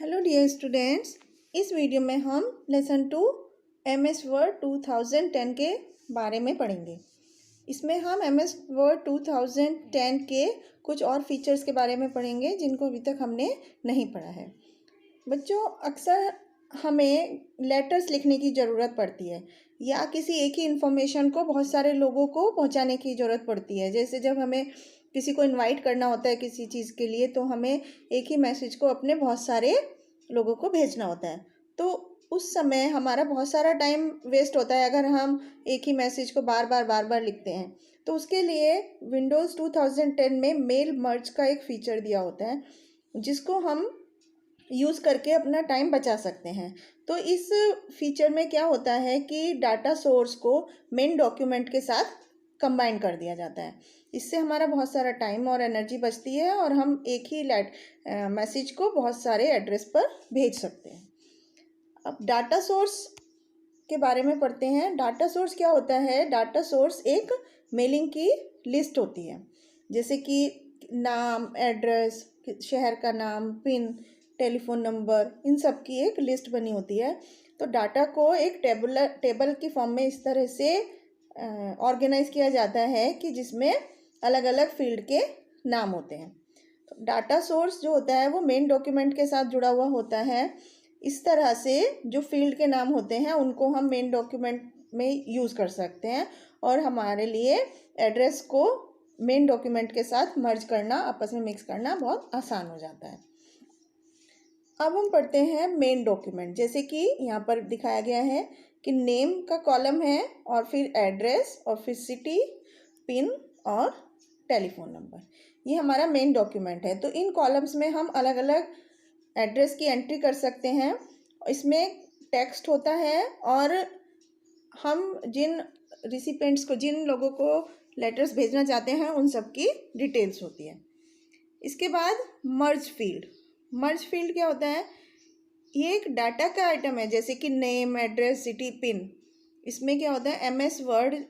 Hello dear students. इस video में हम लेसन 2 MS वर्ड 2010 के बारे में पढ़ेंगे। इसमें हम MS वर्ड 2010 के कुछ और फीचर्स के बारे में पढ़ेंगे जिनको अभी तक हमने नहीं पढ़ा है। बच्चों, अक्सर हमें लेटर्स लिखने की ज़रूरत पड़ती है या किसी एक ही इन्फॉर्मेशन को बहुत सारे लोगों को पहुंचाने की ज़रूरत पड़ती है। जैसे जब हमें किसी को इनवाइट करना होता है किसी चीज़ के लिए, तो हमें एक ही मैसेज को अपने बहुत सारे लोगों को भेजना होता है। तो उस समय हमारा बहुत सारा टाइम वेस्ट होता है अगर हम एक ही मैसेज को बार बार लिखते हैं। तो उसके लिए विंडोज़ 2010 में मेल मर्ज का एक फ़ीचर दिया होता है जिसको हम यूज़ करके अपना टाइम बचा सकते हैं। तो इस फीचर में क्या होता है कि डाटा सोर्स को मेन डॉक्यूमेंट के साथ कंबाइन कर दिया जाता है। इससे हमारा बहुत सारा टाइम और एनर्जी बचती है और हम एक ही मैसेज को बहुत सारे एड्रेस पर भेज सकते हैं। अब डाटा सोर्स के बारे में पढ़ते हैं। डाटा सोर्स क्या होता है? डाटा सोर्स एक मेलिंग की लिस्ट होती है, जैसे कि नाम, एड्रेस, शहर का नाम, पिन, टेलीफोन नंबर, इन सब की एक लिस्ट बनी होती है। तो डाटा को एक टेबल की फॉर्म में इस तरह से ऑर्गेनाइज किया जाता है कि जिसमें अलग अलग फील्ड के नाम होते हैं। तो डाटा सोर्स जो होता है वो मेन डॉक्यूमेंट के साथ जुड़ा हुआ होता है। इस तरह से जो फील्ड के नाम होते हैं उनको हम मेन डॉक्यूमेंट में यूज़ कर सकते हैं और हमारे लिए एड्रेस को मेन डॉक्यूमेंट के साथ मर्ज करना, आपस में मिक्स करना बहुत आसान हो जाता है। अब हम पढ़ते हैं मेन डॉक्यूमेंट। जैसे कि यहाँ पर दिखाया गया है कि नेम का कॉलम है और फिर एड्रेस और फिर सिटी, पिन और टेलीफोन नंबर, ये हमारा मेन डॉक्यूमेंट है। तो इन कॉलम्स में हम अलग अलग एड्रेस की एंट्री कर सकते हैं। इसमें टेक्स्ट होता है और हम जिन रिसिपेंट्स को, जिन लोगों को लेटर्स भेजना चाहते हैं, उन सब की डिटेल्स होती है। इसके बाद मर्ज फील्ड। मर्ज फील्ड क्या होता है? ये एक डाटा का आइटम है, जैसे कि नेम, एड्रेस, सिटी, पिन। इसमें क्या होता है, MS वर्ड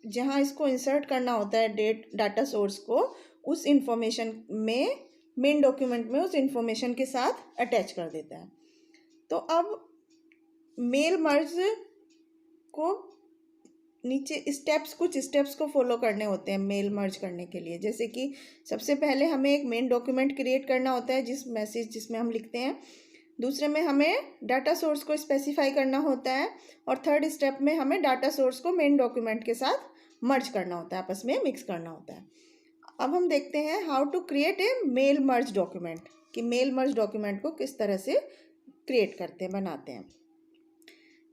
जहाँ इसको इंसर्ट करना होता है डाटा सोर्स को, उस इंफॉर्मेशन में, मेन डॉक्यूमेंट में उस इंफॉर्मेशन के साथ अटैच कर देता है। तो अब मेल मर्ज को नीचे कुछ स्टेप्स को फॉलो करने होते हैं मेल मर्ज करने के लिए। जैसे कि सबसे पहले हमें एक मेन डॉक्यूमेंट क्रिएट करना होता है जिसमें हम लिखते हैं। दूसरे में हमें डाटा सोर्स को स्पेसिफाई करना होता है और थर्ड स्टेप में हमें डाटा सोर्स को मेन डॉक्यूमेंट के साथ मर्ज करना होता है, आपस में मिक्स करना होता है। अब हम देखते हैं how to create a mail merge document, कि मेल मर्ज डॉक्यूमेंट को किस तरह से क्रिएट करते हैं, बनाते हैं।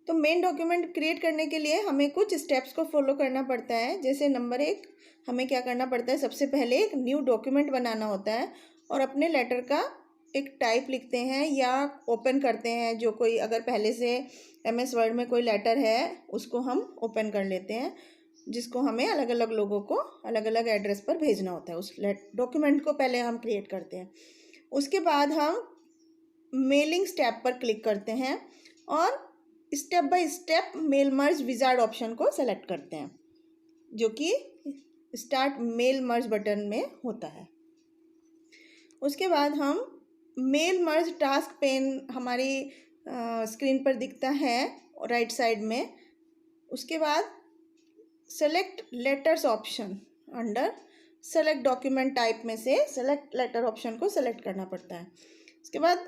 तो मेन डॉक्यूमेंट क्रिएट करने के लिए हमें कुछ स्टेप्स को फॉलो करना पड़ता है। जैसे नंबर 1, हमें क्या करना पड़ता है, सबसे पहले एक न्यू डॉक्यूमेंट बनाना होता है और अपने लेटर का एक टाइप लिखते हैं या ओपन करते हैं। जो कोई अगर पहले से MS वर्ड में कोई लेटर है उसको हम ओपन कर लेते हैं, जिसको हमें अलग अलग लोगों को अलग अलग एड्रेस पर भेजना होता है। उस डॉक्यूमेंट को पहले हम क्रिएट करते हैं। उसके बाद हम मेलिंग स्टेप पर क्लिक करते हैं और step by step mail merge wizard option को सेलेक्ट करते हैं, जो कि स्टार्ट मेल मर्ज बटन में होता है। उसके बाद हम मेल मर्ज टास्क पेन हमारी स्क्रीन पर दिखता है राइट साइड में। उसके बाद select letters option under select document type में से सेलेक्ट लेटर ऑप्शन को सेलेक्ट करना पड़ता है। उसके बाद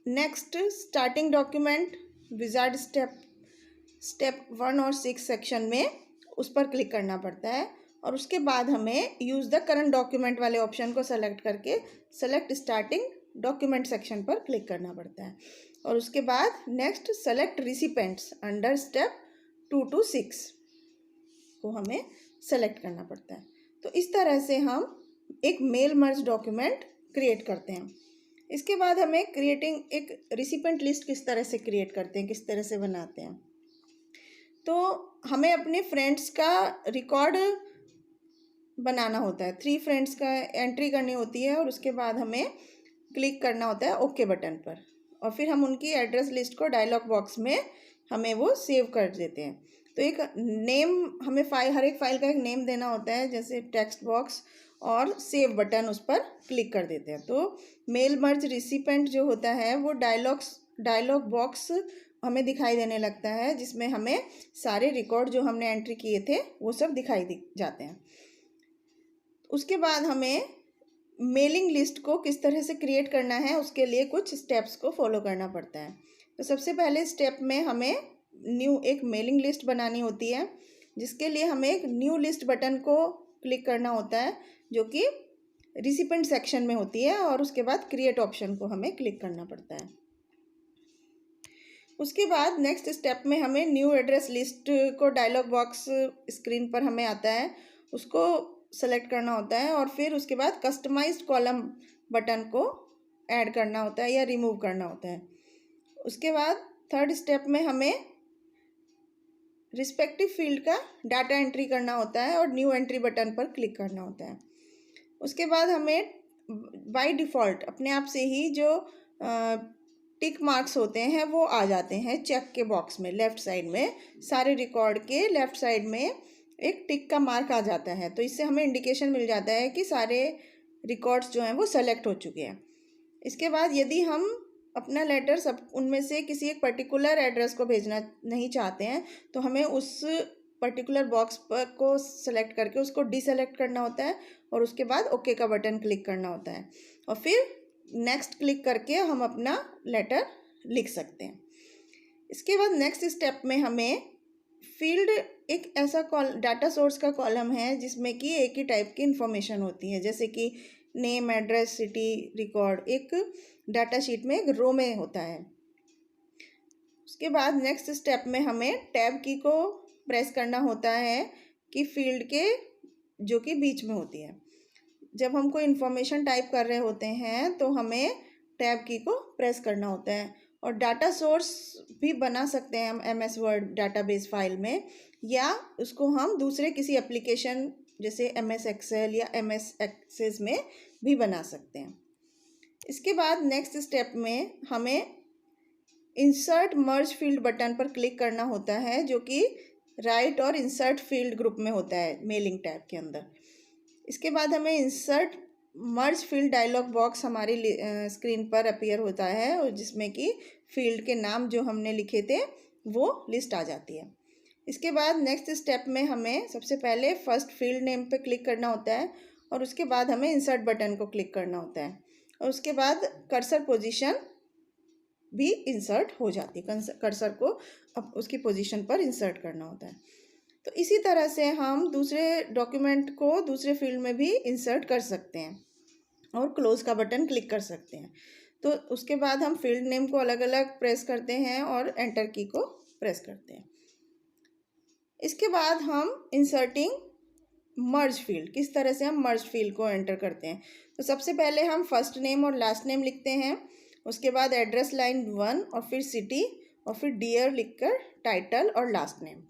next starting document wizard step 1 और 6 सेक्शन में उस पर क्लिक करना पड़ता है और उसके बाद हमें यूज़ द करंट डॉक्यूमेंट वाले ऑप्शन को सेलेक्ट करके सेलेक्ट स्टार्टिंग डॉक्यूमेंट सेक्शन पर क्लिक करना पड़ता है। और उसके बाद next select recipients under step 2 to 6 को हमें सेलेक्ट करना पड़ता है। तो इस तरह से हम एक मेल मर्ज डॉक्यूमेंट क्रिएट करते हैं। इसके बाद हमें क्रिएटिंग एक रिसिपेंट लिस्ट किस तरह से क्रिएट करते हैं, किस तरह से बनाते हैं। तो हमें अपने फ्रेंड्स का रिकॉर्ड बनाना होता है। 3 फ्रेंड्स का एंट्री करनी होती है और उसके बाद हमें क्लिक करना होता है ओके बटन पर और फिर हम उनकी एड्रेस लिस्ट को डायलॉग बॉक्स में हमें वो सेव कर देते हैं। तो एक नेम, हमें हर एक फाइल का एक नेम देना होता है, जैसे टेक्स्ट बॉक्स और सेव बटन उस पर क्लिक कर देते हैं। तो मेल मर्ज रिसिपेंट जो होता है वो डायलॉग बॉक्स हमें दिखाई देने लगता है, जिसमें हमें सारे रिकॉर्ड जो हमने एंट्री किए थे वो सब दिखाई जाते हैं। उसके बाद हमें मेलिंग लिस्ट को किस तरह से क्रिएट करना है उसके लिए कुछ स्टेप्स को फॉलो करना पड़ता है। तो सबसे पहले स्टेप में हमें एक मेलिंग लिस्ट बनानी होती है, जिसके लिए हमें एक न्यू लिस्ट बटन को क्लिक करना होता है, जो कि रिसिपेंट सेक्शन में होती है, और उसके बाद क्रिएट ऑप्शन को हमें क्लिक करना पड़ता है। उसके बाद नेक्स्ट स्टेप में हमें न्यू एड्रेस लिस्ट को डायलॉग बॉक्स स्क्रीन पर हमें आता है, उसको सेलेक्ट करना होता है, और फिर उसके बाद कस्टमाइज्ड कॉलम बटन को ऐड करना होता है या रिमूव करना होता है। उसके बाद थर्ड स्टेप में हमें रिस्पेक्टिव फील्ड का डाटा एंट्री करना होता है और न्यू एंट्री बटन पर क्लिक करना होता है। उसके बाद हमें बाय डिफ़ॉल्ट अपने आप से ही जो टिक मार्क्स होते हैं वो आ जाते हैं चेक के बॉक्स में। लेफ़्ट साइड में सारे रिकॉर्ड के लेफ़्ट साइड में एक टिक का मार्क आ जाता है, तो इससे हमें इंडिकेशन मिल जाता है कि सारे रिकॉर्ड्स जो हैं वो सेलेक्ट हो चुके हैं। इसके बाद यदि हम अपना लेटर सब उनमें से किसी एक पर्टिकुलर एड्रेस को भेजना नहीं चाहते हैं, तो हमें उस पर्टिकुलर बॉक्स पर को सेलेक्ट करके उसको डीसेलेक्ट करना होता है, और उसके बाद ओके का बटन क्लिक करना होता है, और फिर नेक्स्ट क्लिक करके हम अपना लेटर लिख सकते हैं। इसके बाद नेक्स्ट स्टेप में हमें फील्ड एक ऐसा डाटा सोर्स का कॉलम है जिसमें कि एक ही टाइप की इंफॉर्मेशन होती है, जैसे कि नेम, एड्रेस, सिटी, रिकॉर्ड एक डाटा शीट में एक रो में होता है। उसके बाद नेक्स्ट स्टेप में हमें टैब की को प्रेस करना होता है कि फील्ड के जो कि बीच में होती है। जब हम कोई इन्फॉर्मेशन टाइप कर रहे होते हैं तो हमें टैब की को प्रेस करना होता है, और डाटा सोर्स भी बना सकते हैं हम MS वर्ड डाटाबेस फाइल में, या उसको हम दूसरे किसी एप्लीकेशन जैसे MS एक्सेल या MS एक्सेस में भी बना सकते हैं। इसके बाद नेक्स्ट स्टेप में हमें इंसर्ट मर्ज फील्ड बटन पर क्लिक करना होता है, जो कि राइट और इंसर्ट फील्ड ग्रुप में होता है मेलिंग टैब के अंदर। इसके बाद हमें insert merge field dialog box हमारी स्क्रीन पर अपीयर होता है, और जिसमें कि फील्ड के नाम जो हमने लिखे थे वो लिस्ट आ जाती है। इसके बाद नेक्स्ट स्टेप में हमें सबसे पहले फर्स्ट फील्ड नेम पे क्लिक करना होता है, और उसके बाद हमें इंसर्ट बटन को क्लिक करना होता है, और उसके बाद कर्सर पोजीशन भी इंसर्ट हो जाती है। कर्सर को अब उसकी पोजीशन पर इंसर्ट करना होता है। तो इसी तरह से हम दूसरे डॉक्यूमेंट को दूसरे फील्ड में भी इंसर्ट कर सकते हैं और क्लोज का बटन क्लिक कर सकते हैं। तो उसके बाद हम फील्ड नेम को अलग अलग प्रेस करते हैं और एंटर की को प्रेस करते हैं। इसके बाद हम इंसर्टिंग मर्ज फील्ड, किस तरह से हम मर्ज फील्ड को एंटर करते हैं। तो सबसे पहले हम फर्स्ट नेम और लास्ट नेम लिखते हैं, उसके बाद एड्रेस लाइन 1 और फिर सिटी और फिर डियर लिखकर टाइटल और लास्ट नेम।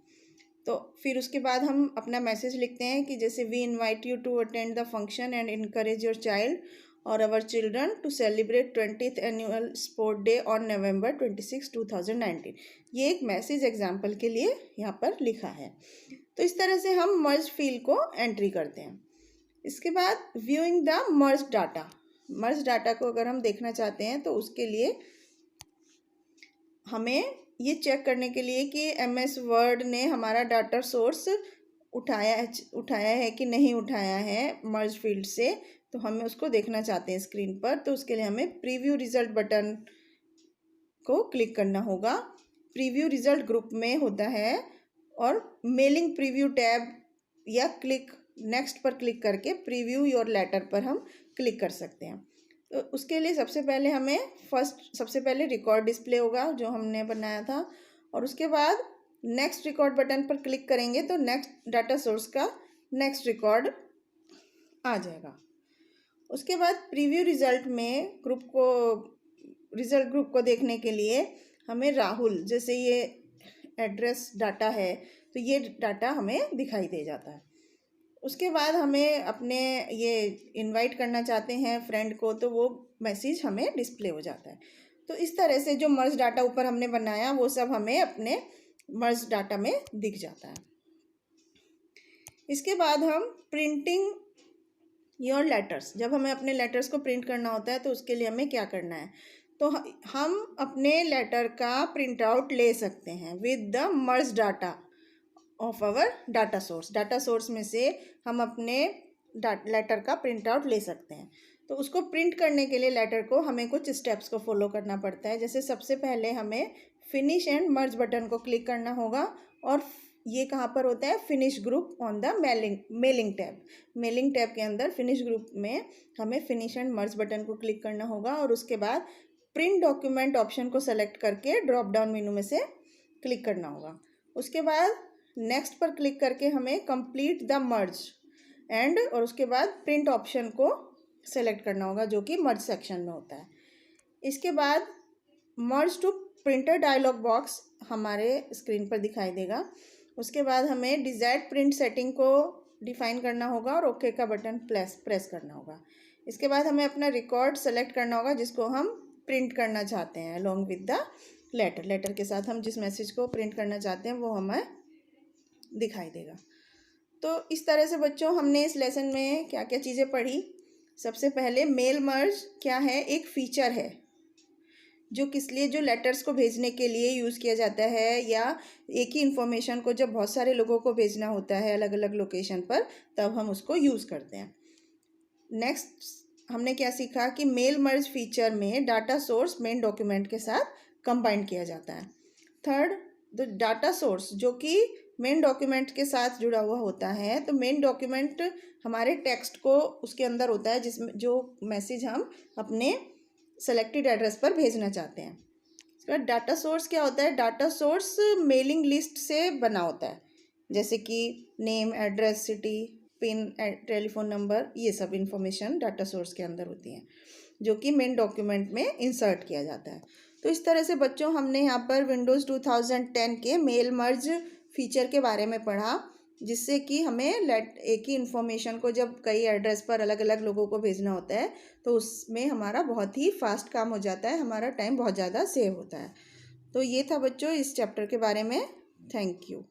तो फिर उसके बाद हम अपना मैसेज लिखते हैं कि जैसे we invite you to attend the function and encourage your child और our children to celebrate 20th annual sport day on November 26, 2019। ये एक मैसेज एग्जाम्पल के लिए यहाँ पर लिखा है। तो इस तरह से हम मर्ज फील्ड को एंट्री करते हैं। इसके बाद व्यूइंग द मर्ज डाटा को अगर हम देखना चाहते हैं तो उसके लिए हमें ये चेक करने के लिए कि MS वर्ड ने हमारा डाटा सोर्स उठाया है कि नहीं उठाया है मर्ज फील्ड से, तो हमें उसको देखना चाहते हैं स्क्रीन पर। तो उसके लिए हमें प्रीव्यू रिजल्ट बटन को क्लिक करना होगा। प्रीव्यू रिजल्ट ग्रुप में होता है, और मेलिंग प्रीव्यू टैब या क्लिक नेक्स्ट पर क्लिक करके प्रीव्यू योर लेटर पर हम क्लिक कर सकते हैं। तो उसके लिए सबसे पहले रिकॉर्ड डिस्प्ले होगा जो हमने बनाया था, और उसके बाद नेक्स्ट रिकॉर्ड बटन पर क्लिक करेंगे तो नेक्स्ट डाटा सोर्स का नेक्स्ट रिकॉर्ड आ जाएगा। उसके बाद प्रीव्यू रिजल्ट ग्रुप को देखने के लिए हमें राहुल, जैसे ये एड्रेस डाटा है तो ये डाटा हमें दिखाई दे जाता है। उसके बाद हमें अपने ये इनवाइट करना चाहते हैं फ्रेंड को, तो वो मैसेज हमें डिस्प्ले हो जाता है। तो इस तरह से जो मर्ज डाटा ऊपर हमने बनाया वो सब हमें अपने मर्ज डाटा में दिख जाता है। इसके बाद हम प्रिंटिंग योर लेटर्स, जब हमें अपने लेटर्स को प्रिंट करना होता है तो उसके लिए हमें क्या करना है, तो हम अपने लेटर का प्रिंट आउट ले सकते हैं with the merge data of our data source. Data source में से हम अपने लेटर का प्रिंट आउट ले सकते हैं। तो उसको प्रिंट करने के लिए लेटर को हमें कुछ स्टेप्स को फॉलो करना पड़ता है। जैसे सबसे पहले हमें फिनिश एंड मर्ज बटन को क्लिक करना होगा, और ये कहाँ पर होता है, finish group on the mailing tab. Mailing tab के अंदर फिनिश ग्रुप में हमें फिनिश एंड मर्ज बटन को क्लिक करना होगा, और उसके बाद प्रिंट डॉक्यूमेंट ऑप्शन को सेलेक्ट करके ड्रॉप डाउन मेनू में से क्लिक करना होगा। उसके बाद नेक्स्ट पर क्लिक करके हमें कंप्लीट द मर्ज और उसके बाद प्रिंट ऑप्शन को सेलेक्ट करना होगा, जो कि मर्ज सेक्शन में होता है। इसके बाद मर्ज टू प्रिंटर डायलॉग बॉक्स हमारे स्क्रीन पर दिखाई देगा। उसके बाद हमें डिजायर्ड प्रिंट सेटिंग को डिफाइन करना होगा और ओके का बटन प्रेस करना होगा। इसके बाद हमें अपना रिकॉर्ड सेलेक्ट करना होगा जिसको हम प्रिंट करना चाहते हैं अलॉन्ग विद द लेटर के साथ हम जिस मैसेज को प्रिंट करना चाहते हैं वो हमें दिखाई देगा। तो इस तरह से बच्चों हमने इस लेसन में क्या क्या चीज़ें पढ़ी। सबसे पहले मेल मर्ज क्या है, एक फीचर है जो किस लिए, जो लेटर्स को भेजने के लिए यूज़ किया जाता है, या एक ही इन्फॉर्मेशन को जब बहुत सारे लोगों को भेजना होता है अलग अलग लोकेशन पर, तब हम उसको यूज़ करते हैं। नेक्स्ट हमने क्या सीखा कि मेल मर्ज फीचर में डाटा सोर्स मेन डॉक्यूमेंट के साथ कंबाइन किया जाता है। थर्ड, द डाटा सोर्स जो कि मेन डॉक्यूमेंट के साथ जुड़ा हुआ होता है, तो मेन डॉक्यूमेंट हमारे टेक्स्ट को उसके अंदर होता है जिसमें जो मैसेज हम अपने सेलेक्टेड एड्रेस पर भेजना चाहते हैं। इसके बाद डाटा सोर्स क्या होता है, डाटा सोर्स मेलिंग लिस्ट से बना होता है, जैसे कि name, address, city, pin, telephone number, ये सब इंफॉर्मेशन डाटा सोर्स के अंदर होती हैं जो कि मेन डॉक्यूमेंट में इंसर्ट किया जाता है। तो इस तरह से बच्चों हमने यहाँ पर विंडोज़ 2010 के मेल मर्ज फीचर के बारे में पढ़ा, जिससे कि हमें एक ही इन्फॉर्मेशन को जब कई एड्रेस पर अलग अलग लोगों को भेजना होता है तो उसमें हमारा बहुत ही फास्ट काम हो जाता है, हमारा टाइम बहुत ज़्यादा सेव होता है। तो ये था बच्चों इस चैप्टर के बारे में। Thank you.